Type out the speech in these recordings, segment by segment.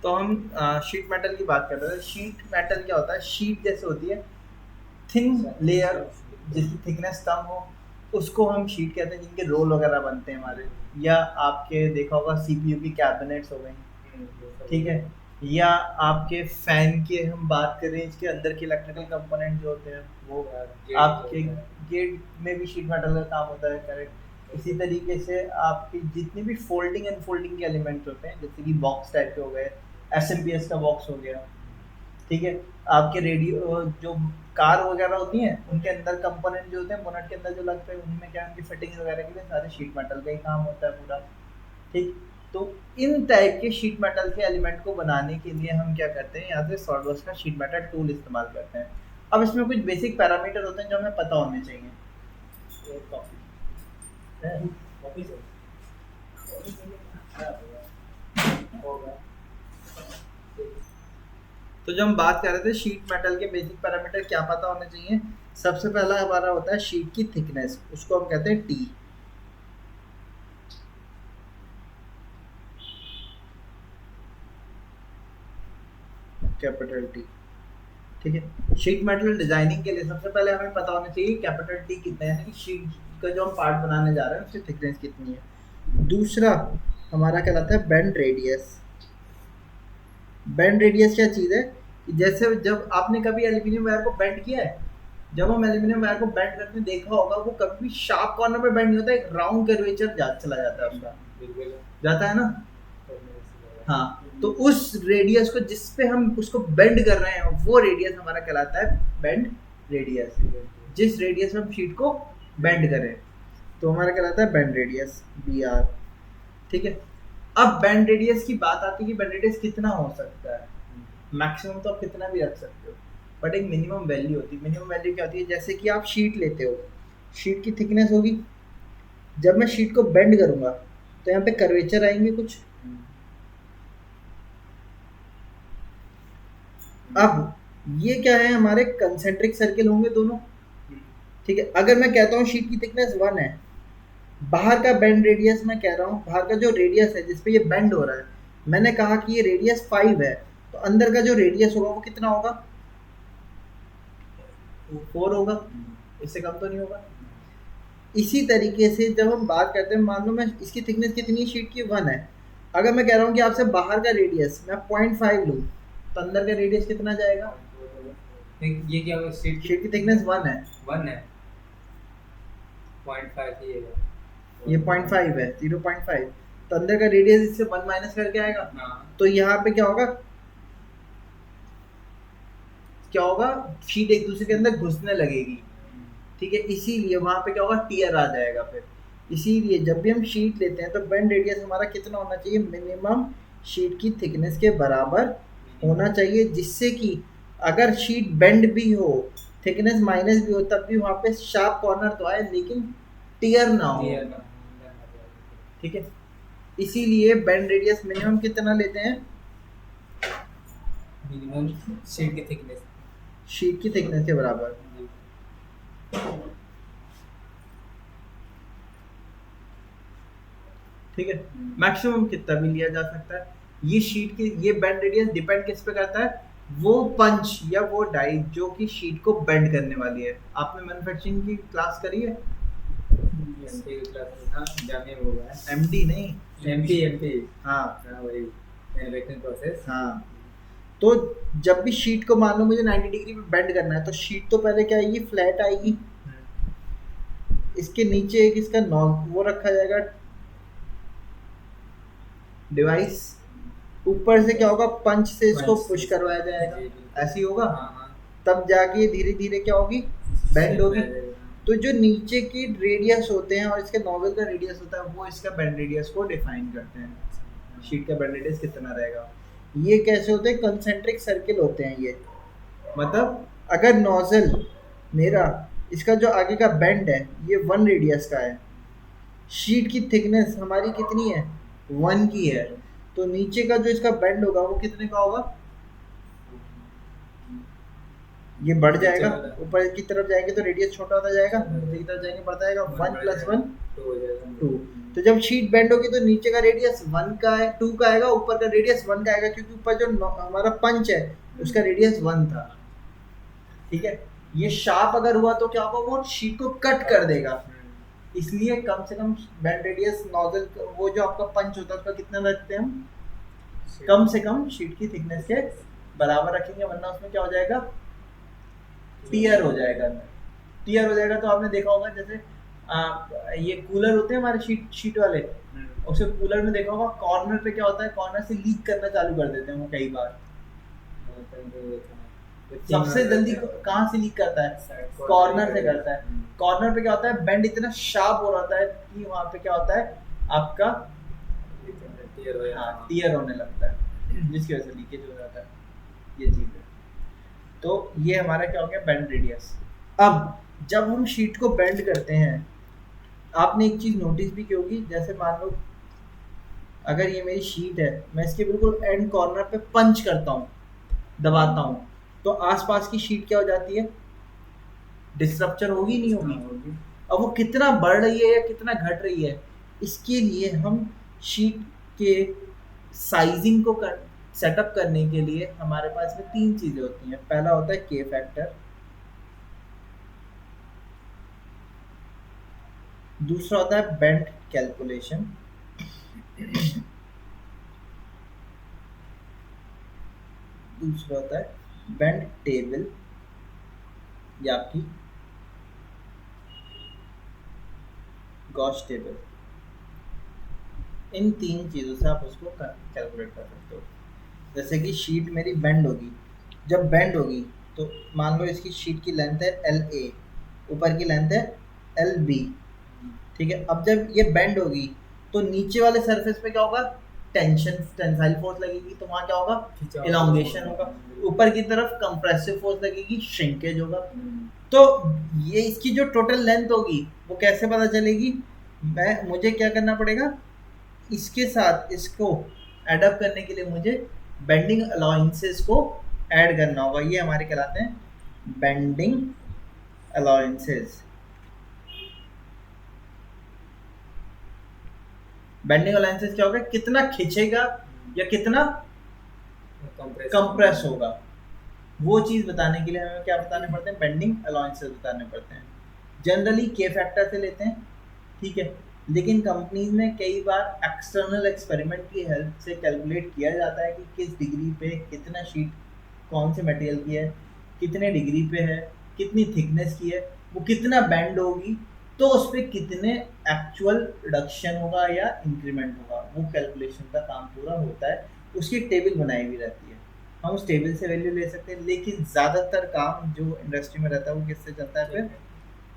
तो हम sheet metal की बात कर रहे थे। शीट मेटल क्या होता है? शीट जैसे होती है थिन लेयर जिसकी थिकनेस कम हो, उसको हम शीट कहते हैं, जिनके रोल वगैरह बनते हैं हमारे, या आपके देखा होगा सीपीयू की कैबिनेट्स हो गई, ठीक है, या आपके फैन की हम बात करें, इसके अंदर के इलेक्ट्रिकल कंपोनेंट जो होते हैं वो आपके गेट में भी शीट मेटल का काम होता है, करेक्ट। इसी तरीके से आपकी जितनी भी फोल्डिंग एंड फोल्डिंग के एलिमेंट्स होते हैं, जैसे कि बॉक्स टाइप के हो गए, एसएमपीएस का बॉक्स हो गया, ठीक है, आपके रेडियो जो कार वगैरह होती हैं उनके अंदर कंपोनेंट जो होते हैं बोनट के अंदर जो लगते हैं, उनमें क्या उनकी फिटिंग वगैरह के लिए सारे शीट मेटल का ही काम होता है पूरा, ठीक। तो इन टाइप के शीट मेटल के एलिमेंट को बनाने के लिए हम क्या करते हैं, यहाँ से सॉलिडवर्क्स का शीट मेटल टूल इस्तेमाल करते हैं। अब इसमें कुछ बेसिक पैरामीटर होते हैं जो हमें पता होने चाहिए। तो जब हम बात कर रहे थे शीट मेटल के बेसिक पैरामीटर क्या पता होने चाहिए, सबसे पहला हमारा होता है शीट की थिकनेस, उसको हम कहते हैं टी, कैपिटल टी, ठीक है। शीट मेटल डिजाइनिंग के लिए सबसे पहले हमें पता होना चाहिए कैपिटल टी कितना है, कि शीट का जो हम पार्ट बनाने जा रहे हैं उसकी थिकनेस कितनी है। दूसरा हमारा कहलाता है बेंड रेडियस। बेंड रेडियस क्या चीज़ है कि जैसे जब आपने कभी एल्यूमिनियम वायर को बेंड किया है, जब हम एल्यूमिनियम वायर को बेंड करते देखा होगा, वो कभी भी शार्प कॉर्नर पे बेंड नहीं होता, एक राउंड कर्वेचर चला जाता है उसका, जाता है ना। हाँ, तो उस रेडियस को जिस पे हम उसको बेंड कर रहे हैं वो रेडियस हमारा कहलाता है बेंड रेडियस। जिस रेडियस में हम शीट को बेंड करें तो हमारा कहलाता है बेंड रेडियस, बी आर, ठीक है। अब बेंड रेडियस की बात आती है कि बेंड रेडियस कितना हो सकता है। मैक्सिमम तो आप कितना भी रख सकते हो, बट एक मिनिमम वैल्यू होती है। मिनिमम वैल्यू क्या होती है? जैसे कि आप शीट लेते हो, शीट की थिकनेस होगी, जब मैं शीट को बेंड करूंगा तो यहाँ पे कर्वेचर आएंगे कुछ। अब ये क्या है, हमारे कंसेंट्रिक सर्किल होंगे दोनों, ठीक है। अगर मैं कहता हूँ शीट की थिकनेस 1 है, बाहर का बेंड रेडियस मैं कह रहा हूँ, बाहर का जो रेडियस है जिसपे ये बेंड हो रहा है, मैंने कहा कि ये रेडियस 5 है, तो अंदर का जो रेडियस होगा वो कितना होगा? 4 होगा, इससे कम तो नहीं होगा। इसी तरीके से जब हम बात करते हैं, मान लो मैं इसकी थिकनेस कितनी शीट की 1 है, अगर मैं कह रहा हूँ कि आपसे बाहर का रेडियस मैं 0.5 लूँ, तो अंदर का रेडियस कितना जाएगा? ये क्या होगा? शीट की थिकनेस 1 है, 1 है, 0.5 ये 0.5 है, 0.5, तो अंदर का रेडियस इससे 1 माइनस करके आएगा। तो यहाँ पे क्या होगा, क्या होगा, शीट एक दूसरे के अंदर घुसने लगेगी, ठीक है। इसीलिए वहां पे क्या होगा, टीयर आ जाएगा फिर। इसीलिए जब भी हम शीट लेते हैं तो बेंड रेडियस हमारा कितना होना चाहिए? मिनिमम शीट की थिकनेस के बराबर होना चाहिए, जिससे कि अगर शीट बेंड भी हो, थिकनेस माइनस भी हो, तब भी वहां पे शार्प कॉर्नर तो आए लेकिन टीयर ना हो, ठीक है। इसीलिए बेंड रेडियस मिनिमम कितना लेते हैं? मिनिमम शीट की थिकनेस, शीट की थिकनेस के बराबर, ठीक है। मैक्सिमम कितना भी लिया जा सकता है। ये शीट की ये बेंड रेडियस डिपेंड किस पे करता है? वो पंच या वो डाई जो कि शीट को बेंड करने वाली है। आपने मैन्युफैक्चरिंग की क्लास करी है? जाने होगा, एमडी नहीं, एमपी, हाँ वही मैन्युफैक्चरिंग प्रोसेस। हाँ। तो जब भी शीट को मान लो मुझे 90 डिग्री पे बेंड करना है, तो शीट तो पहले क्या आएगी? फ्लैट आएगी। इसके नीचे एक इसका वो रखा जाएगा डिवाइस, ऊपर से क्या होगा, पंच से इसको पुश करवाया जाएगा, ऐसे ही होगा। तब जाके धीरे धीरे क्या होगी? बेंड होगी। तो जो नीचे की रेडियस होते हैं और इसके नोजल का रेडियस होता है, वो इसका बेंड रेडियस को डिफाइन करते हैं। शीट का बेंड रेडियस कितना रहेगा। ये कैसे होते हैं? कंसेंट्रिक सर्किल होते हैं ये। मतलब अगर नोजल मेरा, इसका जो आगे का बेंड है ये 1 रेडियस का है, शीट की थिकनेस हमारी कितनी है? 1 की है, तो नीचे का जो इसका बेंड होगा वो कितने का होगा? ये बढ़ जाएगा, ऊपर की तरफ जाएंगे तो रेडियस छोटा होता जाएगा, नीचे की तरफ जाएंगे बढ़ता जाएगा, 1 + 1 2। तो जब शीट बेंड होगी तो नीचे का रेडियस 1 का है, 2 का आएगा, ऊपर का रेडियस 1 का आएगा, क्योंकि ऊपर जो हमारा पंच है उसका रेडियस 1 था। ठीक है, ये शार्प अगर हुआ तो क्या होगा, वो शीट को कट कर देगा। इसलिए कम से कम बेंड रेडियस नोजल, वो जो आपका पंच होता है उसका कितना रखते हैं हम, कम से कम शीट की थिकनेस के बराबर रखेंगे, वरना उसमें क्या हो जाएगा, टीयर हो जाएगा। टीयर हो जाएगा तो आपने देखा होगा, जैसे ये कूलर होते हैं हमारे शीट वाले, उसके कूलर में देखा होगा कॉर्नर पे क्या होता है, कॉर्नर से लीक करना चालू कर देते हैं वो कई बार। सबसे जल्दी कहाँ से लीक करता है, कॉर्नर से करता है। कॉर्नर पे क्या होता है, बेंड इतना शार्प हो रहा है कि वहाँ पे क्या होता है, आपका टीयर होने लगता है, जिसकी वजह से लीकेज हो जाता है। ये चीज़ है। तो ये हमारा क्या हो गया, बेंड रेडियस। अब जब हम शीट को बेंड करते हैं, आपने एक चीज़ नोटिस भी की होगी, जैसे मान लो अगर ये मेरी शीट है, मैं इसके बिल्कुल एंड कॉर्नर पे पंच करता हूँ, दबाता हूँ, तो आसपास की शीट क्या हो जाती है, डिस्ट्रक्चर होगी नहीं होगी। अब वो कितना बढ़ रही है या कितना घट रही है, इसके लिए हम शीट के साइजिंग को सेटअप करने के लिए हमारे पास में 3 चीज़ें होती हैं। पहला होता है के फैक्टर, दूसरा होता है बेंड कैलकुलेशन, दूसरा होता है बेंड टेबल या आपकी गॉस टेबल। इन 3 चीज़ों से आप उसको कैलकुलेट कर सकते हो। जैसे कि शीट मेरी बेंड होगी, जब बेंड होगी तो मान लो इसकी शीट की लेंथ है LA, ऊपर की लेंथ है LB। ठीक है, अब जब ये बेंड होगी तो नीचे वाले सरफेस पे क्या होगा, टेंसाइल फोर्स लगेगी, तो वहाँ क्या होगा, इलांगेशन होगा। ऊपर की तरफ कंप्रेसिव फोर्स लगेगी, श्रिंकेज होगा। तो ये इसकी जो टोटल लेंथ होगी वो कैसे पता चलेगी, मुझे क्या करना पड़ेगा, इसके साथ इसको एडअप करने के लिए मुझे बेंडिंग अलाउंसेस को ऐड करना होगा। ये हमारे कहलाते हैं बेंडिंग अलाउंसेस। बेंडिंग अलाउंसेस क्या होगा, कितना खींचेगा या कितना कंप्रेस होगा, वो चीज़ बताने के लिए हमें क्या बताने पड़ते हैं, बेंडिंग अलाउंसेस बताने पड़ते हैं। जनरली के फैक्टर से लेते हैं, ठीक है, लेकिन कंपनीज में कई बार एक्सटर्नल एक्सपेरिमेंट की हेल्प से कैलकुलेट किया जाता है कि किस डिग्री पे कितना शीट कौन से मटेरियल की है, कितने डिग्री पे है, कितनी थिकनेस की है, वो कितना बेंड होगी, तो उस पर कितने एक्चुअल रिडक्शन होगा या इंक्रीमेंट होगा, वो कैलकुलेशन का काम पूरा होता है। उसकी टेबल बनाई भी रहती है, हम उस टेबल से वैल्यू ले सकते हैं। लेकिन ज़्यादातर काम जो इंडस्ट्री में रहता है वो किससे चलता है, फिर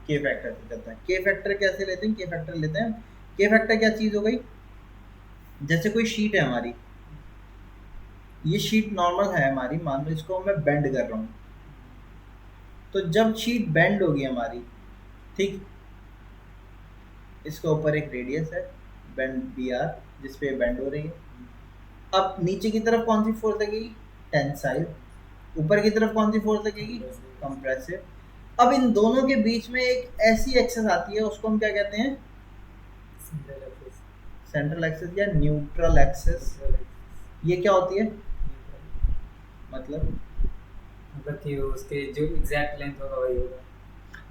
के फैक्टर से चलता है। के फैक्टर कैसे लेते हैं, के फैक्टर लेते हैं, के फैक्टर क्या चीज़ हो गई, जैसे कोई शीट है हमारी, ये शीट नॉर्मल है हमारी, मान लो इसको मैं बेंड कर रहा हूँ, तो जब शीट बेंड होगी हमारी, ठीक, इसके ऊपर एक रेडियस है बेंड BR जिस पे बेंड हो रही है। अब नीचे की तरफ कौन सी फोर्स लगेगी, टेंसाइल, ऊपर की तरफ कौन सी फोर्स लगेगी, कंप्रेसिव। अब इन दोनों के बीच में एक ऐसी एक्सेस आती है, उसको हम क्या कहते हैं, सेंट्रल एक्सेस या न्यूट्रल एक्सेस। ये क्या होती है, मतलब कि उसके जो एग्जैक्ट लेंथ होगा वही होगा।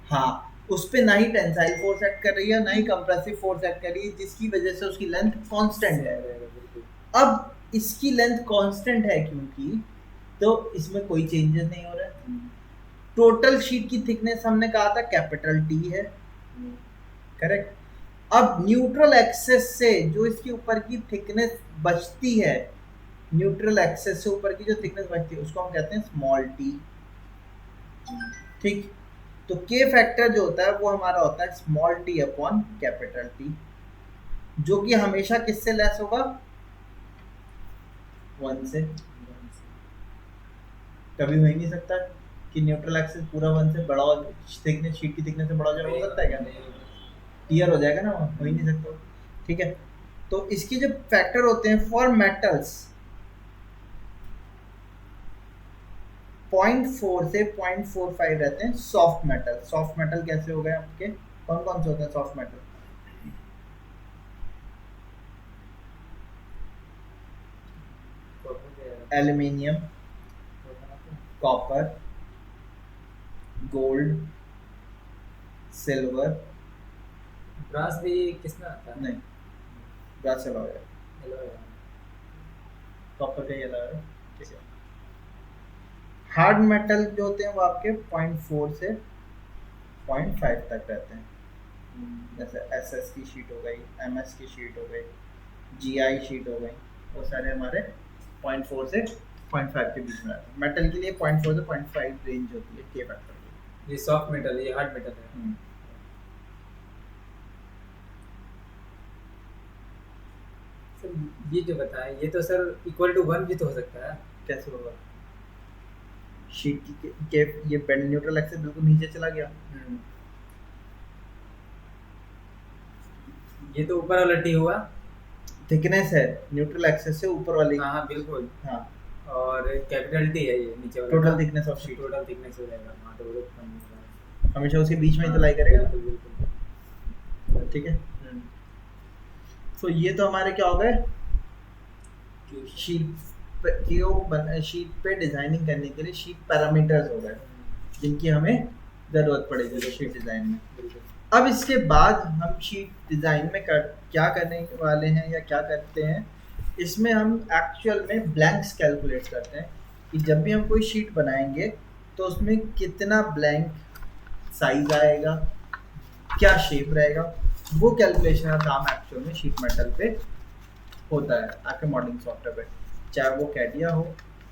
हाँ, उस पे ना ही टेंसाइल फोर्स एक्ट कर रही है ना ही कंप्रेसिव फोर्स एक्ट कर रही है, जिसकी वजह से उसकी लेंथ कांस्टेंट है। अब इसकी लेंथ कांस्टेंट है क्योंकि, तो इसमें कोई चेंजेस नहीं हो रहा है। टोटल शीट की थिकनेस हमने कहा था कैपिटल T है, करेक्ट। अब न्यूट्रल एक्सेस से जो इसके ऊपर की थिकनेस बचती है, न्यूट्रल एक्सेस से ऊपर की जो थिकनेस बचती है उसको हम कहते हैं स्मॉल t, ठीक। तो के फैक्टर जो होता है वो हमारा होता है small t upon capital T, जो कि हमेशा किससे लेस होगा, 1 से। कभी हो ही नहीं सकता कि न्यूट्रल एक्सेस पूरा 1 से बड़ा हो, थिकनेस शीट की थिकनेस से बड़ा हो जाए, हो सकता है क्या, टीयर हो जाएगा ना, हो ही नहीं सकता, ठीक है। तो इसके जो फैक्टर होते हैं फॉर मेटल्स 0.4 से 0.45 रहते हैं। सॉफ्ट मेटल, सॉफ्ट मेटल कैसे हो गए आपके, कौन कौन से होते हैं soft metal, aluminium, copper, gold, silver, brass भी किसमें आता है? नहीं ब्रास अलाउ है, Alloy। कॉपर का ही अलाउ है। ठीक है। हार्ड मेटल जो होते हैं वो आपके 0.4 से 0.5 तक रहते हैं, जैसे SS की शीट हो गई, MS की शीट हो गई, GI शीट हो गई, वो सारे हमारे 0.4 से 0.5 के बीच में रहते हैं। मेटल के लिए 0.4 से 0.5 रेंज होती है के फैक्टर की। ये सॉफ्ट मेटल है, ये हार्ड मेटल है। सर ये जो बताया ये तो सर इक्वल टू 1 भी तो हो सकता है। कैसे होगा? शीट के ये बेंड न्यूट्रल एक्सिस बिल्कुल नीचे चला गया, ये तो ऊपर वाला टी हुआ। थिकनेस है न्यूट्रल एक्सिस से ऊपर वाली। हाँ हाँ बिल्कुल। हाँ, और कैपिटल टी है ये नीचे वाला। Total thickness of sheet, total thickness हो जाएगा। हाँ तो वो हमेशा उसके बीच में ही तो लाई करेगा। बिल्कुल बिल्कुल। ठीक है। तो ये तो हमारे क्या हो गए, शीट पे डिजाइनिंग करने के लिए शीट पैरामीटर्स हो गए जिनकी हमें जरूरत पड़ेगी शीट डिजाइन में। अब इसके बाद हम शीट डिजाइन में क्या करने वाले हैं या क्या करते हैं, इसमें हम एक्चुअल में ब्लैंक्स कैलकुलेट करते हैं कि जब भी हम कोई शीट बनाएंगे तो उसमें कितना ब्लैंक साइज आएगा, क्या शेप रहेगा, वो कैलकुलेशन का काम एक्चुअल में शीट मेटल पे होता है आपके मॉडलिंग सॉफ्टवेयर पे, चाहे वो कैटिया हो,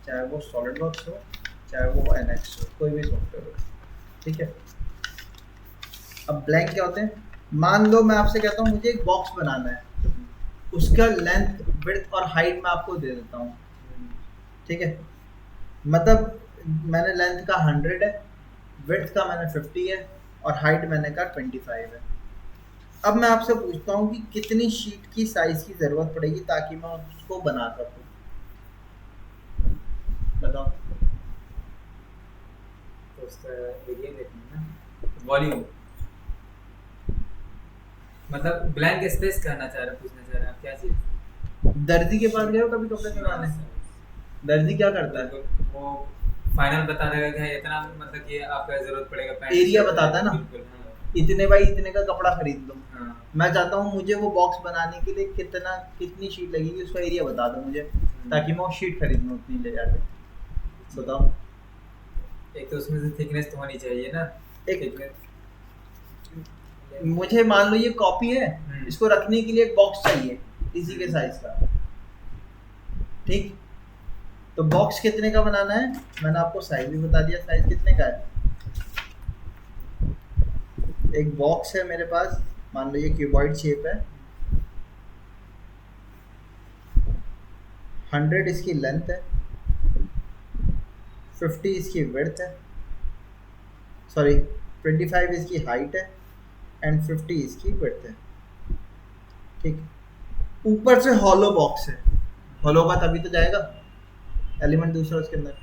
चाहे वो सॉलिडवर्क्स हो, चाहे वो NX हो, कोई भी सॉफ्टवेयर हो। ठीक है। अब ब्लैंक क्या होते हैं, मान लो मैं आपसे कहता हूँ मुझे एक बॉक्स बनाना है, उसका लेंथ, विड्थ और हाइट मैं आपको दे देता हूँ। ठीक है। मतलब मैंने लेंथ का 100 है, विड्थ का मैंने 50 है और हाइट मैंने का 25 है। अब मैं आपसे पूछता हूँ कि कितनी शीट की साइज की जरूरत पड़ेगी ताकि मैं उसको बना सकूँ, बताओ। तो उसका एरिया देखना ना, वॉल्यूम, मतलब ब्लैंक स्पेस कहना चाह रहे, पूछना चाह रहे हैं आप क्या चीज? दर्जी के पास गए हो कभी कपड़े सिलवाने? दर्जी क्या करता है, वो फाइनल बता देगा कि इतना, मतलब कि आपका जरूरत पड़ेगा पैंट एरिया बताता है ना, बिल्कुल। हाँ। इतने बाई इतने का कपड़ा खरीद लो। हाँ। मैं चाहता हूँ मुझे वो बॉक्स बनाने के लिए कितनी शीट लगेगी उसका एरिया बता दो मुझे, ताकि मैं वो शीट खरीद लूँ उतनी ले जाके। बताओ। एक तो उसमें से थिकनेस तो होनी चाहिए ना, एक मुझे मान लो ये कॉपी है, इसको रखने के लिए एक बॉक्स चाहिए इसी के साइज का। ठीक, तो बॉक्स कितने का बनाना है, मैंने आपको साइज भी बता दिया, साइज कितने का है। एक बॉक्स है मेरे पास, मान लो ये क्यूबॉइड शेप है, 100 इसकी लेंथ है, 50 इसकी विड्थ है, सॉरी 25 इसकी हाइट है एंड 50 इसकी विड्थ है। ठीक, ऊपर से हॉलो बॉक्स है, हॉलो का तभी तो जाएगा एलिमेंट दूसरा उसके अंदर।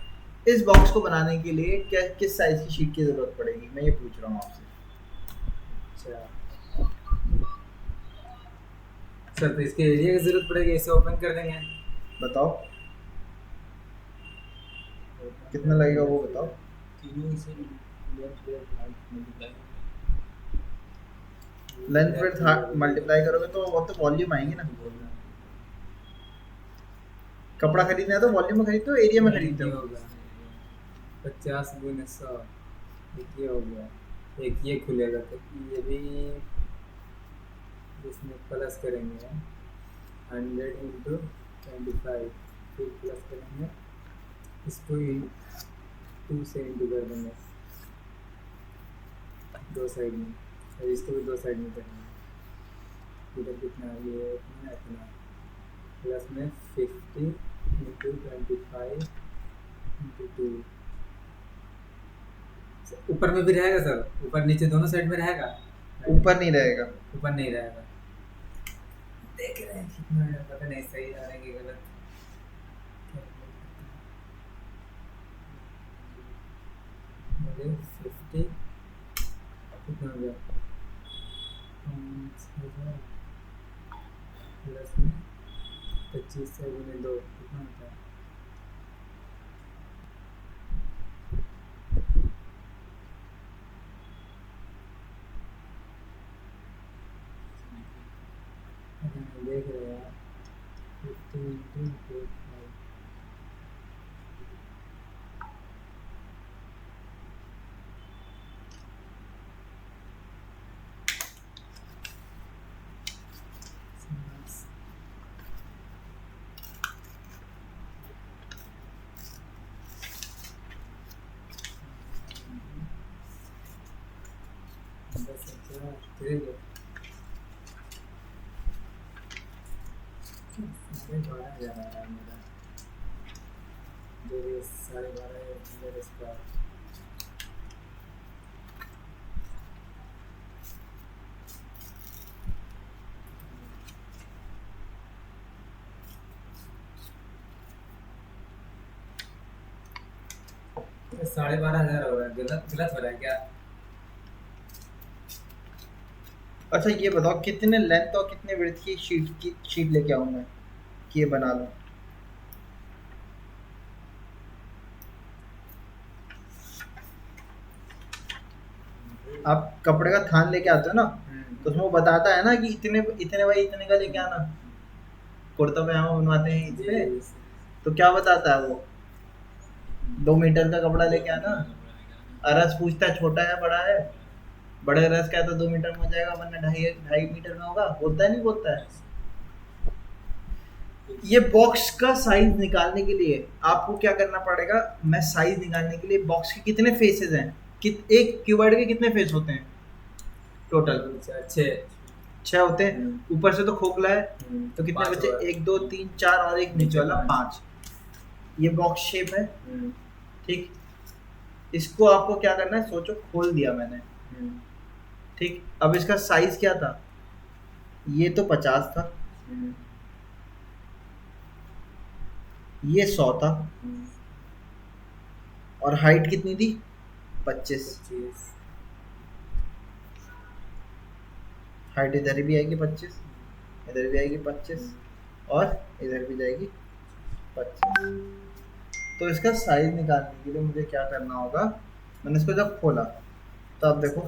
इस बॉक्स को बनाने के लिए क्या किस साइज की शीट की जरूरत पड़ेगी, मैं ये पूछ रहा हूँ आपसे। सर तो इसके एरिया की जरूरत पड़ेगी, इसे ओपन कर देंगे। बताओ कितना लगेगा वो बताओ। लेंथ विड्थ मल्टीप्लाई करोगे तो वो तो वॉल्यूम आएंगे ना। कपड़ा खरीदना है तो वॉल्यूम में खरीदते हो, एरिया में खरीदते हो? 50 गुना 100, ये हो गया। एक ये खुलेगा तो ये भी इसमें प्लस करेंगे 100 इंटू 25, फिर प्लस करेंगे इसको 2 से इंटू कर देंगे दो साइड में, और इसको भी दो साइड में करेंगे। इधर कितना ये इतना इतना प्लस में 50 इंटू 25 इंटू 2। ऊपर में भी रहेगा सर, ऊपर नीचे दोनों साइड में रहेगा? ऊपर नहीं रहेगा। ऊपर नहीं रहेगा। देख रहे हैं कितना है, पता नहीं सही आ रहा है कि गलत। मुझे 50 कितना हो गया, 5000 प्लस में 25 से गुने 2 कितना होता है 20 into 5. Nice. बस अच्छा ठीक है। साढ़े 12,000 आ रहा है मेरा, जो ये 12,500 अंदर इसका। ये 12,500 हो रहा है, गलत गलत हो रहा है क्या? अच्छा ये बताओ कितने लेंथ और कितने विड्थ की शीट लेके आऊँ मैं कि ये बना लूँ? आप कपड़े का थान लेके आते हो ना, तो उसमें वो बताता है ना कि इतने इतने बाई इतने का लेके आना। कुर्ता पजामा बनवाते हैं जी इसमें, तो क्या बताता है वो? 2 मीटर का कपड़ा लेके आना। अरस पूछता है छोटा है बड़ा है, बड़े अरस का है तो 2 मीटर में हो जाएगा, वरना 2.5 मीटर में होगा। बोलता है नहीं बोलता है? ये बॉक्स का साइज निकालने के लिए आपको क्या करना पड़ेगा? मैं साइज निकालने के लिए बॉक्स के कितने फेसेस हैं, एक क्यूबॉइड के कितने फेस होते हैं टोटल? 6 होते हैं। ऊपर से तो खोखला है, तो कितने बचे? 1 2 3 4 और एक नीचे वाला 5। ये बॉक्स शेप है, ठीक। इसको आपको क्या करना है, सोचो, खोल दिया मैंने, ठीक। अब इसका साइज क्या था? ये तो 50 था, ये 100 था, और हाइट कितनी थी? 25। हाइट इधर भी आएगी 25, इधर भी आएगी 25, और इधर भी जाएगी 25। तो इसका साइज निकालने के लिए मुझे क्या करना होगा? मैंने इसको जब खोला तो आप देखो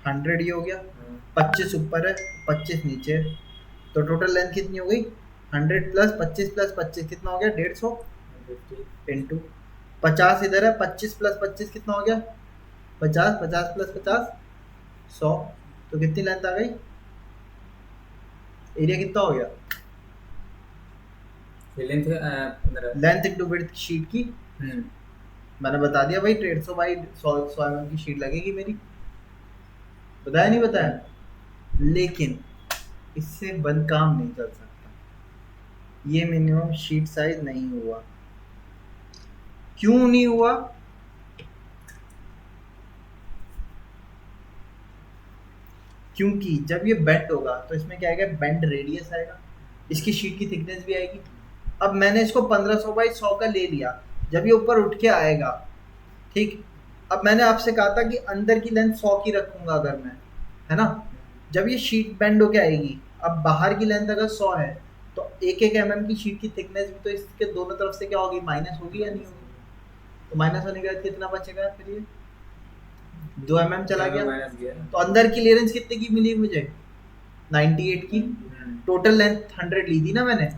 100 ये हो गया, 25 ऊपर है, 25 नीचे है, तो टोटल लेंथ कितनी हो गई? 100 प्लस 25 कितना हो गया? 150 इंटू 50 इधर है, 25 प्लस 25 कितना हो गया? 50, 50 प्लस 50 100। तो कितनी लेंथ आ गई? एरिया कितना हो गया? लेंथ इंटू विड्थ शीट की। मैंने बता दिया भाई 150 बाई 100 mm की शीट लगेगी मेरी। बताया नहीं बताया? लेकिन इससे बंद काम नहीं चल सकता, ये मिनिमम शीट साइज नहीं हुआ। क्यों नहीं हुआ? क्योंकि जब ये बेंड होगा तो इसमें क्या आएगा? बेंड रेडियस आएगा, इसकी शीट की थिकनेस भी आएगी। अब मैंने इसको 1500 बाई 100 का ले लिया, जब ये ऊपर उठ के आएगा, ठीक। अब मैंने आपसे कहा था कि अंदर की लेंथ 100 की रखूंगा अगर मैं, है ना? जब ये शीट बेंड होके आएगी, अब बाहर की लेंथ अगर 100 है, तो 1-1 mm की शीट की थिकनेस भी तो इसके दोनों तरफ से क्या होगी? माइनस होगी या नहीं होगी? तो माइनस होने के बाद कितना बचेगा फिर? ये 2 mm चला गया। तो अंदर की क्लियरेंस कितने की मिली मुझे? 98 की। टोटल लेंथ 100 ली थी ना मैंने।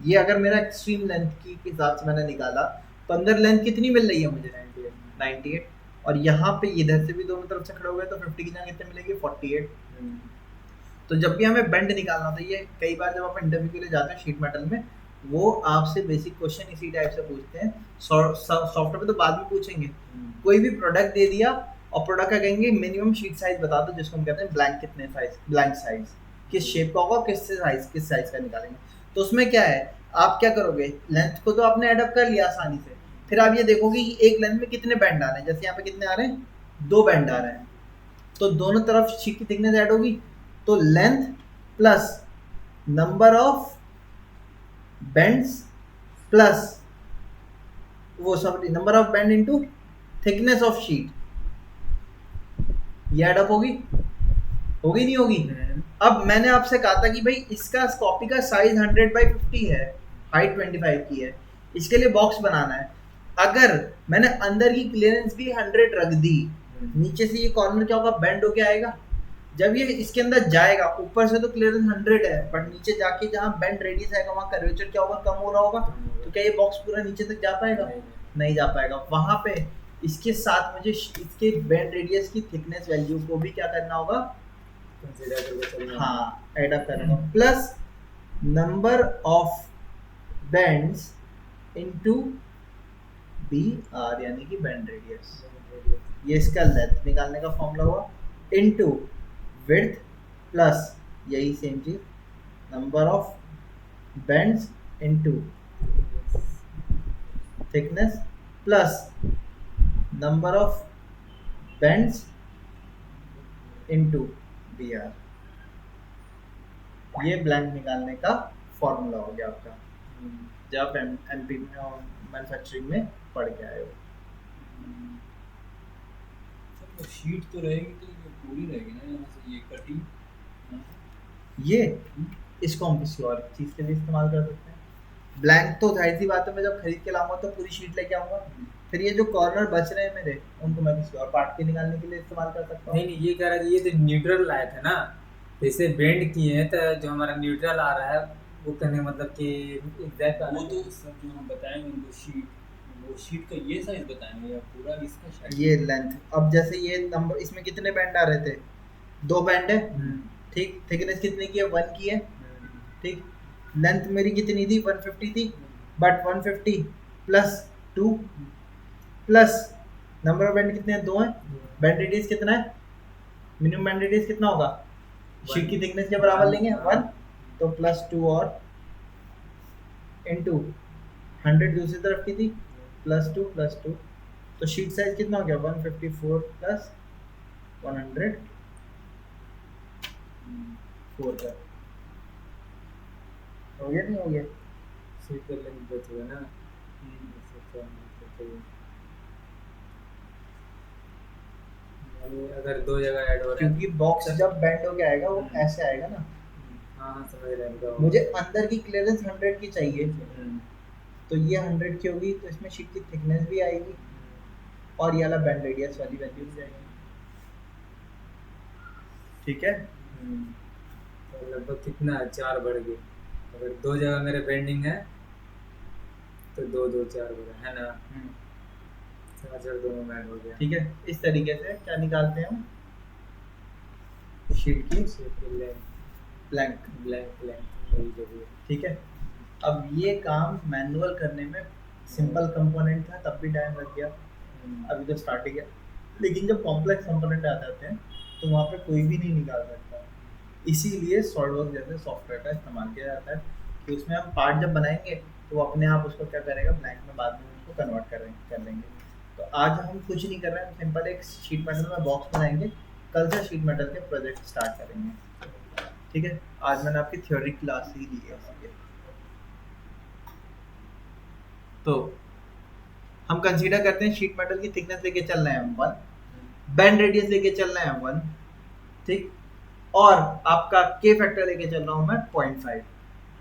ये अगर मेरा एक्सट्रीम लेंथ की हिसाब से मैंने निकाला, तो अंदर लेंथ कितनी मिल रही है मुझे? 98। और यहाँ पे इधर से भी दोनों तरफ से खड़े हो गए, तो 50 की जगह कितने मिलेगी? 48। तो जब भी हमें बेंड निकालना था, ये कई बार जब आप इंटरव्यू के लिए जाते हैं शीट मेटल में, वो आपसे बेसिक क्वेश्चन इसी टाइप से पूछते हैं। सॉफ्टवेयर में तो बाद में पूछेंगे। कोई भी प्रोडक्ट दे दिया और प्रोडक्ट का कहेंगे मिनिमम शीट साइज बता दो, जिसको हम कहते हैं ब्लैंक कितने साइज, ब्लैंक साइज किस शेप का होगा, किस साइज का निकालेंगे। तो उसमें क्या है, आप क्या करोगे? लेंथ को तो आपने एडअप कर लिया आसानी से, फिर आप ये देखोगे कि एक लेंथ में कितने बैंड आ रहे हैं। जैसे यहाँ पे कितने आ रहे हैं? 2 बैंड आ रहे हैं, तो दोनों तरफ शीट की थिकनेस ऐड होगी, तो length plus number of bends plus वो सब number of bend into thickness of sheet, ये ऐड अप होगी नहीं होगी? अब मैंने आपसे कहा था कि भाई इसका कॉपी का साइज 100 बाई 50 है, हाइट 25 की है, इसके लिए बॉक्स बनाना है। अगर मैंने अंदर की क्लियरेंस भी 100 रख दी, नीचे से ये कॉर्नर क्या होगा? बेंड होके आएगा, जब ये इसके अंदर जाएगा, ऊपर से तो क्लियरेंस 100 है, बट नीचे जाके जहाँ बेंड रेडियस आएगा वहाँ कर्वेचर क्या होगा, कम हो रहा होगा। तो क्या ये बॉक्स पूरा नीचे तक जा पाएगा? नहीं जा पाएगा। वहाँ पे इसके साथ मुझे इसके बेंड रेडियस की थिकनेस वैल्यू को भी क्या करना होगा, कंसीडर करके चलना। हाँ, ऐड अप करना होगा, plus number of bends into B R, यानी कि बेंड रेडियस, ये इसका लेंथ निकालने का फॉर्मूला हुआ, इनटू विड्थ प्लस यही सेम चीज number of bends into thickness plus number of bends into B R. ये ब्लैंक निकालने का फॉर्मूला हो गया आपका, जब एमपी में और मैन्युफैक्चरिंग में पढ़ के आए हो। तो शीट तो रहेगी, तो ये पूरी रहेगी ना, यहाँ से ये कटिंग। ये इसको हम किसी और चीज़ के लिए इस्तेमाल कर सकते हैं। ब्लैंक तो जाहिर सी बात है, मैं जब खरीद के लाऊंगा तो पूरी शीट लेके आऊंगा, फिर ये जो कॉर्नर बच रहे हैं मेरे, उनको मैं किसी और पार्ट के निकालने के लिए इस्तेमाल कर सकता हूँ। नहीं, ये कह रहा है ये जो न्यूट्रल लाए थे ना, जैसे बेंड किए हैं, तो जो हमारा न्यूट्रल आ रहा है वो कहने का मतलब कि एग्जैक्ट वो तो सब जो हम बताएंगे उनको शीट, वो शीट का ये साइज बताएंगे या पूरा इसका साइज? ये लेंथ, अब जैसे ये नंबर, इसमें कितने बैंड आ रहे थे, 2 बैंड है, ठीक, थिकनेस कितने की है, 1 की है, ठीक, लेंथ मेरी कितनी थी, 150 थी, but 150 plus 2 plus number of band कितने हैं, 2 हैं, बैंड रेडियस कितना है, मिनिमम बैंड रेडियस कितना होगा, शीट की थिकनेस के बराबर लेंगे 1, तो प्लस 2 और इनटू 100 दूसरी तरफ की थी, प्लस 2, तो शीट साइज कितना हो गया, 154 प्लस 100 4 का हो गया, नहीं हो गया? शीट का लेंथ बचेगा ना। अगर 2 जगह ऐड हो रहे हैं, क्योंकि बॉक्स जब बेंड होके आएगा वो ऐसे आएगा ना, हाँ समझ रहे हैं। मुझे अंदर की क्लियरेंस 100 की चाहिए, तो ये 100 की होगी, तो इसमें शीट की थिकनेस भी आएगी और ये वाला बैंड रेडियस वाली वैल्यू भी आएगी, ठीक है। तो लगभग कितना है, 4 बढ़ गए। अगर 2 जगह मेरे बेंडिंग है तो 2 2 4 बढ़ा है ना, 4 दोनों में ऐड हो गया, ठीक है। इस तरीके से क्या निकालते हैं हम, शीट की ब्लैंक, वही जो भी है। ठीक है। अब ये काम मैनुअल करने में सिंपल कंपोनेंट था तब भी टाइम लग गया, अभी तो स्टार्टिंग है, लेकिन जब कॉम्प्लेक्स कंपोनेंट आ जाते हैं तो वहाँ पे कोई भी नहीं निकाल सकता, इसीलिए सॉल्डवर्क्स जैसे सॉफ्टवेयर का इस्तेमाल किया जाता है कि उसमें हम पार्ट जब बनाएंगे तो वो अपने आप उसको क्या करेगा, ब्लैंक में बाद में उसको कन्वर्ट कर लेंगे। तो आज हम कुछ नहीं कर रहे हैं, सिंपल एक शीट मेटल में बॉक्स बनाएंगे, कल से शीट मेटल के प्रोजेक्ट स्टार्ट करेंगे, ठीक है। आज मैंने आपकी थ्योरी क्लास ही ली है इसलिए। तो हम कंसीडर करते हैं शीट मेटल की थिकनेस लेके चल रहे हैं हम 1, बैंड रेडियस लेके चल रहे हैं 1, ठीक, और आपका के फैक्टर लेके चल रहा हूं मैं 0.5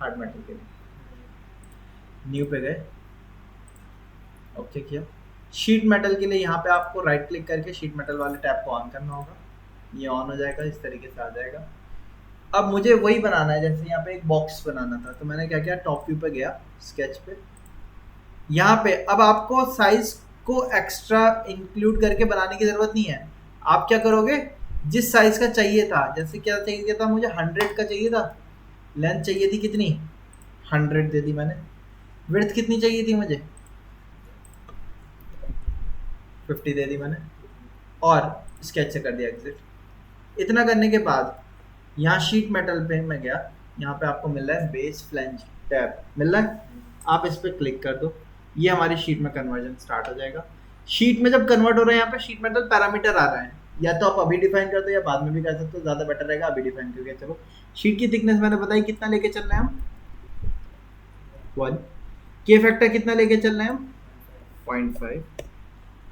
हार्ड मेटल के लिए। न्यू पे गए, ओके किया। शीट मेटल के लिए यहाँ पे आपको राइट क्लिक करके शीट मेटल वाले टैब को ऑन करना होगा, ये ऑन हो जाएगा, इस तरीके से आ जाएगा। अब मुझे वही बनाना है, जैसे यहाँ पे एक बॉक्स बनाना था, तो मैंने क्या किया, टॉप व्यू पे गया, स्केच पे, यहाँ पे अब आपको साइज को एक्स्ट्रा इंक्लूड करके बनाने की जरूरत नहीं है। आप क्या करोगे, जिस साइज का चाहिए था, जैसे क्या चाहिए था मुझे 100 का चाहिए था, लेंथ चाहिए थी कितनी, 100 दे दी मैंने, विड्थ कितनी चाहिए थी मुझे, 50 दे दी मैंने, और स्केच से कर दिया एग्जिट। इतना करने के बाद यहाँ शीट मेटल पे मैं गया, यहाँ पे आपको मिल रहा है बेस फ्लैंज टैब मिल रहा है, आप इस पर क्लिक कर दो, ये हमारी शीट में कन्वर्जन स्टार्ट हो जाएगा। शीट में जब कन्वर्ट हो रहा है, यहाँ पे शीट मेटल पैरामीटर आ रहा है, या तो आप अभी डिफाइन कर दो या बाद में भी कर सकते हो, ज़्यादा बेटर रहेगा अभी डिफाइन करके। चलो, शीट की थिकनेस मैंने बताई कितना लेके चल रहे हैं हम, 1, के फैक्टर कितना लेके चल रहे हैं हम, 0.5।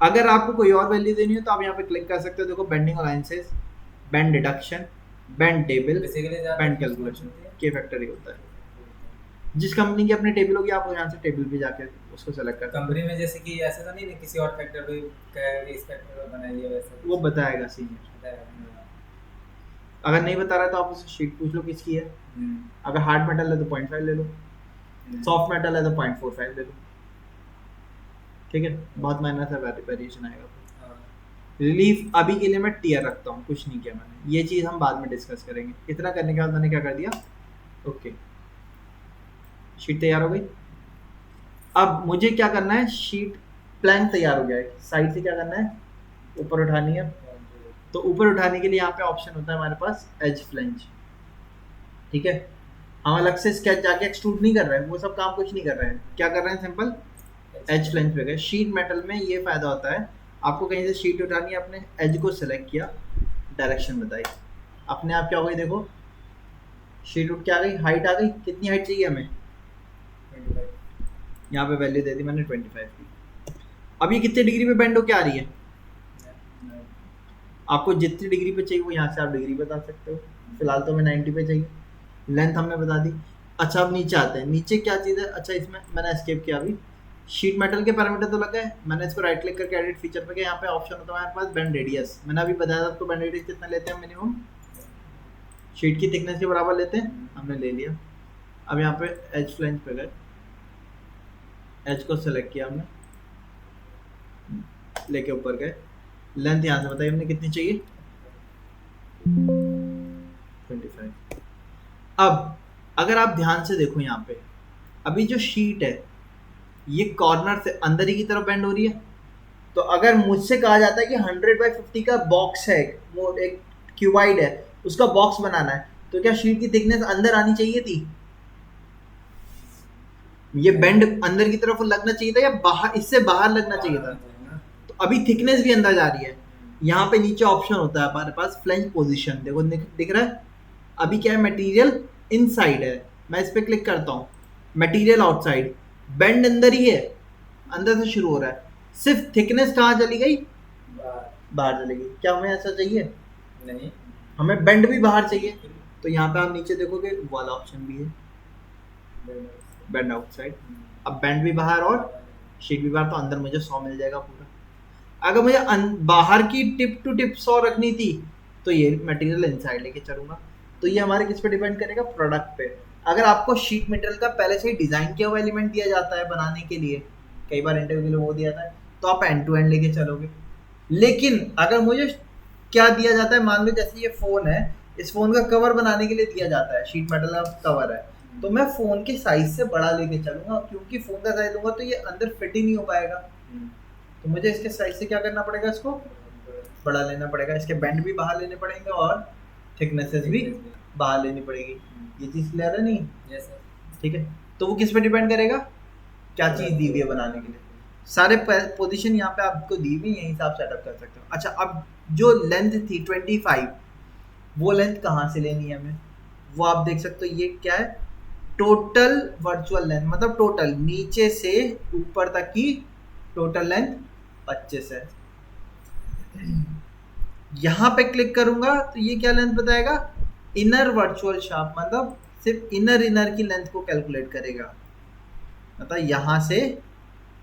अगर आपको कोई और वैल्यू देनी हो तो आप यहाँ पे क्लिक कर सकते हो, देखो bending alliances, bend deduction, bend table, bend calculation, के फैक्टर ही होता है। जिस कंपनी की अपनी टेबल होगी आप यहाँ से टेबल पे जाके उसको सेलेक्ट कर, कंपनी में जैसे कि ऐसा तो नहीं है किसी और फैक्टर पे कहेगा इस फैक्टर पे बनाइए, वैसे वो बताएगा सीनियर। अगर नहीं बता रहा है तो आप उससे शीट पूछ लो किसकी है। अगर हार्ड मेटल है तो 0.5 ले लो, सॉफ्ट मेटल है तो 0.45 ले लो। ठीक है, बहुत माइनर सा वेरिएशन आएगा। रिलीफ अभी के लिए मैं टीयर रखता हूँ, कुछ नहीं किया मैंने, ये चीज़ हम बाद में डिस्कस करेंगे। इतना करने के बाद मैंने क्या कर दिया, ओके शीट तैयार हो गई। अब मुझे क्या करना है, शीट प्लैंक तैयार हो गया है, साइड से क्या करना है, ऊपर उठानी है। तो ऊपर उठाने के लिए यहाँ पे ऑप्शन होता है हमारे पास एज फ्लेंज। ठीक है, हम अलग से स्केच जाके एक्सट्रूड नहीं कर रहे हैं, वो सब काम कुछ नहीं कर रहे हैं। क्या कर रहे हैं, सिंपल एज फ्लेंज पे गए। शीट मेटल में ये फायदा होता है, आपको कहीं से शीट उठानी है, अपने एज को सिलेक्ट किया, डायरेक्शन बताई, अपने आप क्या हो गई, देखो शीट उठ के आ गई, हाइट आ गई। कितनी हाइट चाहिए हमें, 25। यहाँ पे वैल्यू दे दी मैंने 25 की। अब ये कितने डिग्री पे बेंड होके आ रही है, आपको जितनी डिग्री पे चाहिए वो यहाँ से आप डिग्री बता सकते हो। फिलहाल तो हमें 90 पे चाहिए। लेंथ हमने बता दी। अच्छा अब नीचे आते हैं, नीचे क्या चीज़ है, अच्छा इसमें मैंने एस्केप किया अभी। शीट मेटल के पैरामीटर तो लग गए, मैंने इसको राइट क्लिक करके एडिट फीचर पे गया, यहाँ पे ऑप्शन होता है हमारे पास बेंड रेडियस। मैंने अभी बताया था आपको बेंड रेडियस कितना लेते हैं मिनिमम, शीट की थिकनेस के बराबर लेते हैं, हमने ले लिया। अब यहाँ पे एज फ्लेंज पे गए, एज को सेलेक्ट किया हमने, लेके ऊपर गए, लेंथ यहाँ से बताइए हमने कितनी चाहिए, 25। अब अगर आप ध्यान से देखो यहाँ पे, अभी जो शीट है ये कॉर्नर से अंदर ही की तरफ बेंड हो रही है। तो अगर मुझसे कहा जाता है कि 100/50 का बॉक्स है, वो एक क्यूबाइड है, उसका बॉक्स बनाना है, तो क्या शीट की थिकनेस अंदर आनी चाहिए थी, ये बेंड अंदर की तरफ लगना चाहिए था, या बाहर, इससे बाहर लगना चाहिए था। तो अभी थिकनेस भी अंदर जा रही है। यहाँ पे नीचे ऑप्शन होता है हमारे पास फ्लेंज पोजीशन, देखो दिख रहा है। अभी क्या है, मटेरियल इनसाइड है, मैं इस पे क्लिक करता हूँ, मटेरियल आउटसाइड, बेंड अंदर ही है, अंदर से शुरू हो रहा है, सिर्फ थिकनेस कहाँ चली गई, बाहर चली गई। क्या हमें ऐसा चाहिए, नहीं, हमें बेंड भी बाहर चाहिए। तो यहाँ पे आप नीचे देखोगे वाला ऑप्शन भी है, बेंड आउटसाइड। अब बेंड भी बाहर और शीट भी बाहर, तो अंदर मुझे 100 मिल जाएगा पूरा। अगर मुझे बाहर की टिप टू टिप 100 रखनी थी तो ये मटेरियल इनसाइड लेके चलूंगा। तो ये हमारे किस पे डिपेंड करेगा, प्रोडक्ट पे। अगर आपको शीट मेटल का पहले से ही डिजाइन किया हुआ एलिमेंट दिया जाता है बनाने के लिए, कई बार इंटरव्यू के लिए वो दिया जाता है, तो आप एंड टू एंड लेके चलोगे। लेकिन अगर मुझे क्या दिया जाता है, मान लो जैसे ये फोन है, इस फोन का कवर बनाने के लिए दिया जाता है, शीट मेटल का कवर है, तो मैं फोन के साइज से बड़ा लेके चलूंगा, क्योंकि फोन का साइज लूंगा तो ये अंदर फिट ही नहीं हो पाएगा। तो मुझे इसके साइज से क्या करना पड़ेगा, इसको बड़ा लेना पड़ेगा, इसके बेंड भी बाहर लेने पड़ेंगे और थिकनेसेस भी बाहर लेनी पड़ेगी। ये चीज़ क्लियर है नहीं? Yes sir. ठीक है, तो वो किस पे डिपेंड करेगा, क्या चीज़ दी हुई है बनाने के लिए। सारे पोजीशन यहाँ पे आपको दी हुई, यहीं से आप सेटअप कर सकते हो। अच्छा अब जो लेंथ थी 25, वो लेंथ कहाँ से लेनी है हमें, वो आप देख सकते हो। ये क्या है, टोटल वर्चुअल लेंथ, मतलब टोटल नीचे से ऊपर तक की टोटल लेंथ 25 है। यहाँ पे क्लिक करूंगा तो ये क्या लेंथ बताएगा, इनर वर्चुअल शाफ्ट, मतलब सिर्फ इनर की लेंथ को कैलकुलेट करेगा। मतलब यहाँ से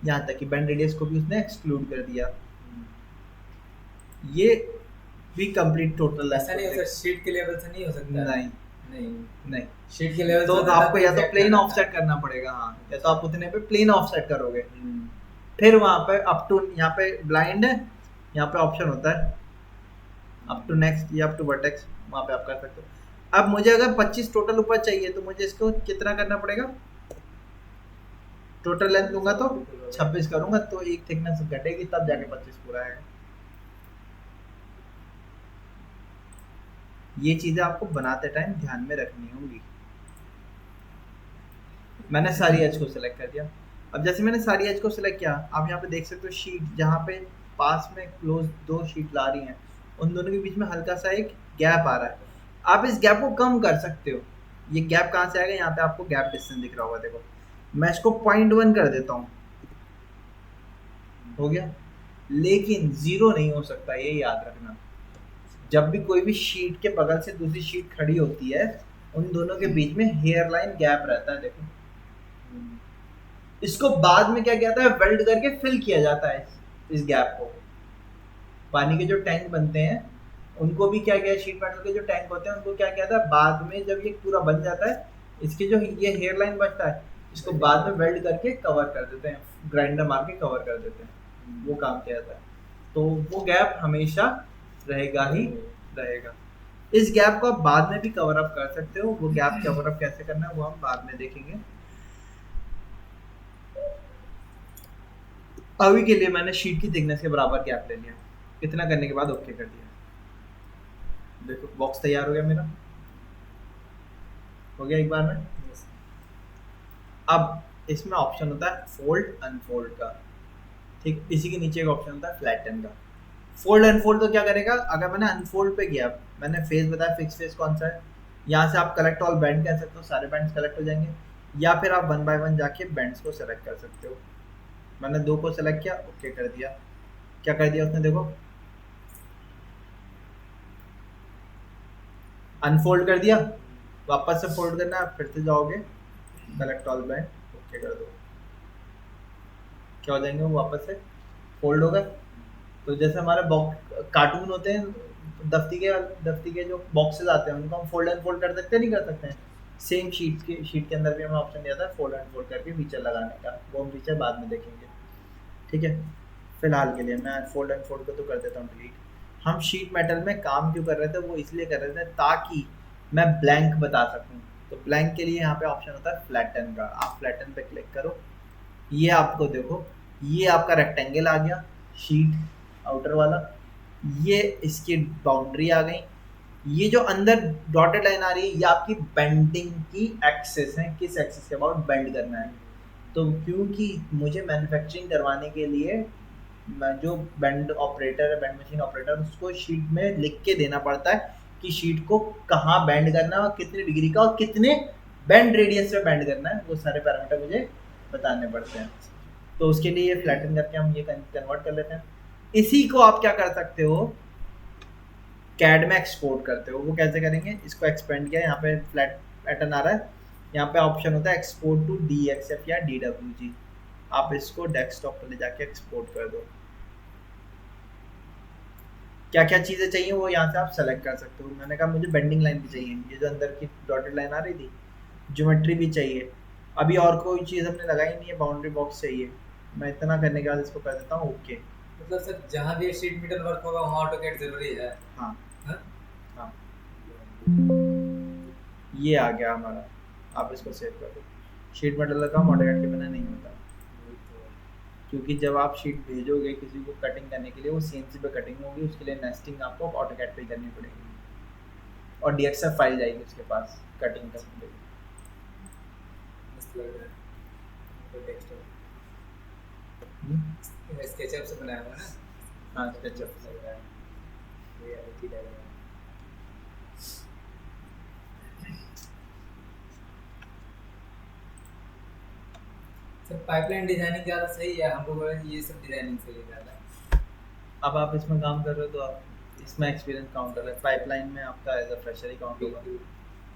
यहाँ तक की बेंड रेडियस को भी उसने एक्सक्लूड कर दिया। ये भी कंप्लीट टोटल ऐसा नहीं हो सर, शीट के लेवल से नहीं हो सकता। नहीं नहीं नहीं, शीट के लेवल तो से आपको या तो exact प्लेन करना ऑफसेट करना पड़ेगा, हाँ, या तो आप उतने पे प्लेन ऑफसेट करोगे। फिर वहाँ पे अप टू, यहाँ पे ब्लाइंड है, यहाँ पे ऑप्शन होता है अप टू नेक्स्ट या अप टू वर्टेक्स, वहाँ पे आप कर सकते हो। अब मुझे अगर 25 टोटल ऊपर चाहिए तो मुझे इसको कितना करना पड़ेगा, टोटल लेंथ लूंगा तो 26 करूंगा तो एक थिकनेस घटेगी, तब जाके 25 पूरा आएगा। ये चीजें आपको बनाते टाइम ध्यान में रखनी होंगी। मैंने सारी एज को सिलेक्ट कर दिया। अब जैसे मैंने सारी एज को सिलेक्ट किया, आप यहाँ पे देख सकते हो शीट जहाँ पे पास में क्लोज दो शीट ला रही हैं, उन दोनों के बीच में हल्का सा एक गैप आ रहा है। आप इस गैप को कम कर सकते हो। ये गैप कहाँ से आएगा, यहाँ पे आपको गैप डिस्टेंस दिख रहा होगा, देखो मैं इसको 0.1 कर देता हूँ, हो गया। लेकिन 0 नहीं हो सकता, ये याद रखना। जब भी कोई भी शीट के बगल से दूसरी शीट खड़ी होती है, उन दोनों के बीच में हेयर लाइन गैप रहता है, देखो। इसको बाद में क्या कहता है, वेल्ड करके फिल किया जाता है इस गैप को। पानी के जो टैंक बनते हैं उनको भी क्या किया, शीट मेटल के जो टैंक होते हैं उनको क्या किया था, बाद में जब ये पूरा बन जाता है, इसके जो ये हेयर लाइन बचता है इसको बाद में वेल्ड करके कवर कर देते हैं, ग्राइंडर मार के कवर कर देते हैं, वो काम किया जाता है। तो वो गैप हमेशा रहेगा ही रहेगा। इस गैप को आप बाद में भी कवर अप कर सकते हो, वो गैप कवर अप कैसे करना है वो हम बाद में देखेंगे। अभी के लिए मैंने शीट की थिकनेस के बराबर गैप ले लिया, इतना करने के बाद ओके कर दिया। देखो बॉक्स तैयार हो गया मेरा, हो गया एक बार में। अब इसमें ऑप्शन होता है फोल्ड अनफोल्ड का, ठीक, इसी के नीचे एक ऑप्शन होता है फ्लैटन का। फोल्ड अनफोल्ड तो क्या करेगा, अगर मैंने अनफोल्ड पे किया, मैंने फेस बताया फिक्स फेस कौन सा है, यहाँ से आप कलेक्ट ऑल बैंड कह सकते हो, सारे बैंड्स कलेक्ट हो जाएंगे, या फिर आप वन बाय वन जाके बैंड्स को सेलेक्ट कर सकते हो। मैंने 2 को सेलेक्ट किया, ओके कर दिया। क्या कर दिया उसने, देखो अनफोल्ड कर दिया, वापस से फोल्ड करना है, फिर से जाओगे कलेक्ट ऑल बैंड, ओके कर दो, क्या हो जाएंगे वो वापस से फोल्ड हो गए। तो जैसे हमारे कार्टून होते हैं, दफ्ती के जो बॉक्सेस आते हैं उनको हम फोल्ड एंड फोल्ड कर सकते हैं, नहीं कर सकते हैं। सेम शीट के अंदर भी हमें ऑप्शन दिया था फोल्ड एंड फोल्ड करके फीचर लगाने का, वो हम फीचर बाद में देखेंगे, ठीक है। फिलहाल के लिए मैं फोल्ड एंड फोल्ड को तो कर देता हूँ डिलीट। हम शीट मेटल में काम क्यों कर रहे थे, वो इसलिए कर रहे थे ताकि मैं ब्लैंक बता सकूँ। तो ब्लैंक के लिए यहाँ पे ऑप्शन होता है फ्लैटन का, आप फ्लैटन पे क्लिक करो, ये आपको देखो ये आपका रेक्टेंगल आ गया शीट आउटर वाला, ये इसकी बाउंड्री आ गई, ये जो अंदर डॉटेड लाइन आ रही है ये आपकी बेंडिंग की एक्सेस है, किस एक्सेस के अबाउट बेंड करना है। तो क्योंकि मुझे मैन्युफैक्चरिंग करवाने के लिए जो बैंड ऑपरेटर है, बैंड मशीन ऑपरेटर, उसको शीट में लिख के देना पड़ता है कि शीट को कहाँ बैंड करना है और कितने डिग्री का और कितने बैंड रेडियस में बैंड करना है, वो सारे पैरामीटर मुझे बताने पड़ते हैं। तो उसके लिए फ्लैटन करके हम ये कन्वर्ट कर लेते हैं। इसी को आप क्या कर सकते हो, कैड में एक्सपोर्ट करते हो। वो कैसे करेंगे, इसको एक्सपेंड किया, यहाँ पे फ्लैट पैटर्न आ रहा है, यहाँ पे ऑप्शन होता है एक्सपोर्ट टू DXF या DWG, आप इसको डेस्कटॉप पर ले जाके एक्सपोर्ट कर दो। क्या क्या चीज़ें चाहिए वो यहाँ से आप सेलेक्ट कर सकते हो। मैंने कहा मुझे बेंडिंग लाइन भी चाहिए, ये जो अंदर की डॉटेड लाइन आ रही थी, ज्योमेट्री भी चाहिए, अभी और कोई चीज़ हमने लगाई नहीं है, बाउंड्री बॉक्स चाहिए। मैं इतना करने के बाद इसको कर देता हूँ ओके। मतलब सर जहाँ भी शीट मेटल वर्क होगा वहाँ ऑटोकैड जरूरी है। हाँ हाँ? हाँ, ये आ गया हमारा, आप इसको सेव कर दो। शीट मेटल का काम ऑटोकैड के बिना नहीं होता, क्योंकि जब आप शीट भेजोगे किसी को कटिंग करने के लिए, वो CNC पे कटिंग होगी, उसके लिए नेस्टिंग आपको ऑटोकैड पे करनी पड़ेगी और DXF फाइल जाएगी उसके पास कटिंग करने के लिए। मस्त लग रहा है तो टेक्सचर हम्म? स्केचअप से बनाया हुआ है ना। हाँ SketchUp लग रहा है, रियलिटी लग रहा है। सर पाइपलाइन डिजाइनिंग ज़्यादा सही है, हम लोग ये सब डिजाइनिंग से ले ज़्यादा है। अब आप इसमें काम कर रहे हो तो आप इसमें एक्सपीरियंस काउंट कर रहे हैं, पाइपलाइन में आपका एज अ फ्रेशर ही काउंट होगा।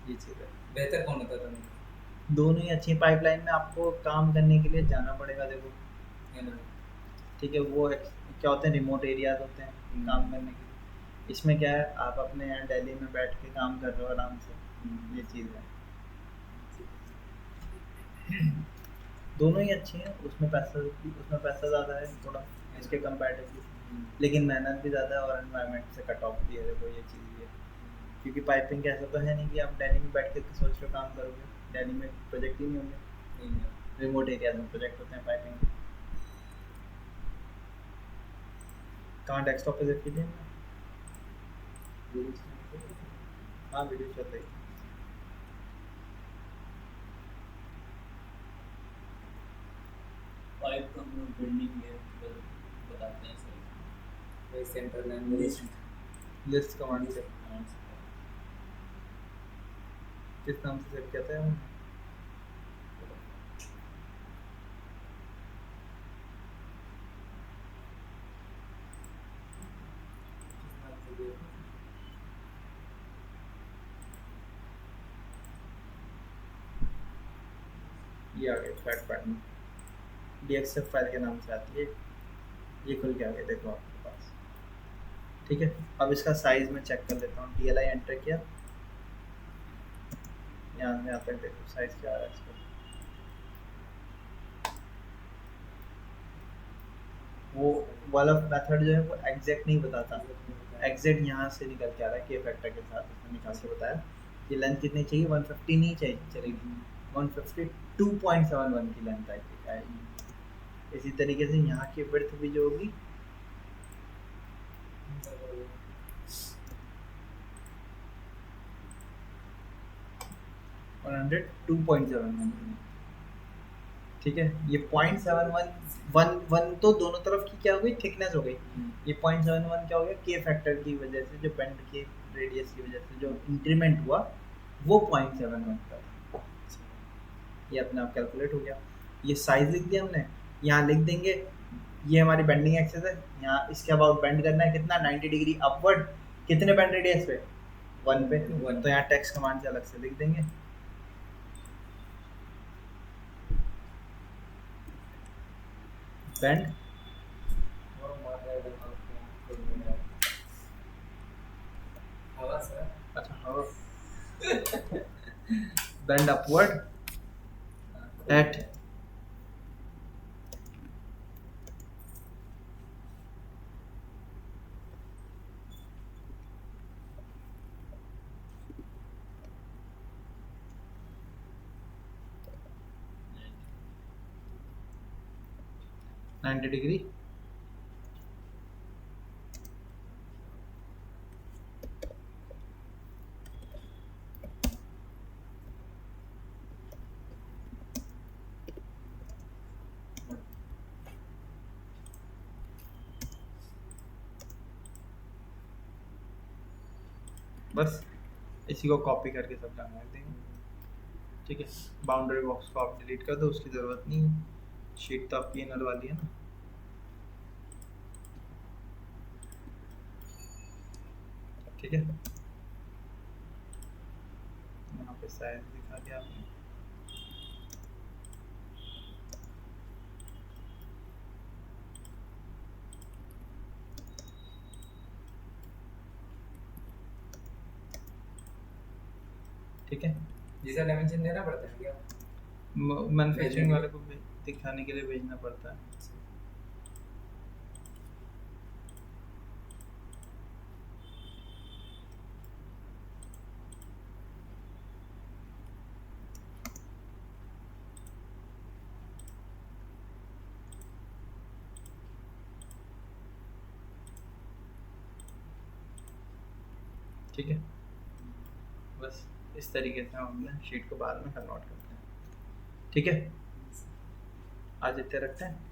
ये चीज़ है, बेहतर कौन होता था? दोनों ही अच्छी। पाइपलाइन में आपको काम करने के लिए जाना पड़ेगा, देखो है ना? ठीक है, वो क्या होते हैं, रिमोट एरियाज होते हैं काम करने के लिए। इसमें क्या है, आप अपने यहाँ दिल्ली में बैठ के काम कर रहे हो आराम से, ये चीज़ है। दोनों ही अच्छे हैं, उसमें पैसा ज़्यादा है थोड़ा इसके कंपैरेटिवली, लेकिन मेहनत भी ज़्यादा है और एनवायरनमेंट से कट ऑफ भी है, देखो ये चीज़ भी है। क्योंकि पाइपिंग ऐसा तो है नहीं कि आप दिल्ली में बैठ के सोच रहे हो काम करोगे, दिल्ली में प्रोजेक्ट ही नहीं होंगे, रिमोट एरियाज में प्रोजेक्ट होते हैं पाइपिंग के। कहाँ डेस्कटॉप पे सेव कीजिए? हाँ वीडियो चल रही है। पाइप का हम लोग बिल्डिंग में बताते हैं सही, वही सेंटर लाइन लिस्ट कमांड से किस नाम से सेव किया था हमने? ये आ गया फ्लैट पैटर्न, DXF फाइल के नाम से आती है, ये खुल के आ गया, देखो आपके पास। ठीक है, अब इसका साइज में चेक कर लेता हूँ। DLI एंटर किया, यहाँ तक देखो साइज क्या आ रहा है इसका। वो वाला मेथड जो है वो एग्जैक्ट नहीं बताता, एग्जैक्ट यहाँ से निकल के आ रहा है के फैक्टर के साथ इसने निकाल के बताया कि लेंथ कितनी चाहिए, 150 नहीं चाहिए, चलेगी 152.71 की लेंथ आएगी। इसी तरीके से यहाँ की विड्थ भी जो होगी 102.71, ठीक है। ये 0.71 तो दोनों तरफ की क्या हो गई, थिकनेस हो गई। ये 0.71 क्या हो गया, के फैक्टर की वजह से, जो बेंड के रेडियस की वजह से जो इंक्रीमेंट हुआ वो 0.71 का था। ये अपने आप कैलकुलेट हो गया। ये साइज लिख दिया हमने, यहाँ लिख देंगे ये हमारी बेंडिंग एक्सेस है, यहाँ इसके अबाउट बेंड करना है कितना, 90 डिग्री अपवर्ड, कितने बेंड रेडियस पे, 1 पे। तो यहाँ टेक्स्ट कमांड से अलग से लिख देंगे, bend bend upward at ninety degree बस इसी को कॉपी करके सब डाल देंगे, ठीक है। बाउंड्री बॉक्स को आप डिलीट कर दो, उसकी ज़रूरत नहीं है, शीट तो आपकी इनर वाली है ना। ठीक है, यहाँ पे साइज दिखा दिया आपने। ठीक है, जिसका डायमेंशन देना पड़ता है क्या, मैन्युफैक्चरिंग वाले को दिखाने के लिए भेजना पड़ता है। ठीक है, बस इस तरीके से हम अपने शीट को बाद में कन्वर्ट करते हैं। ठीक है, आज इतने रखते हैं।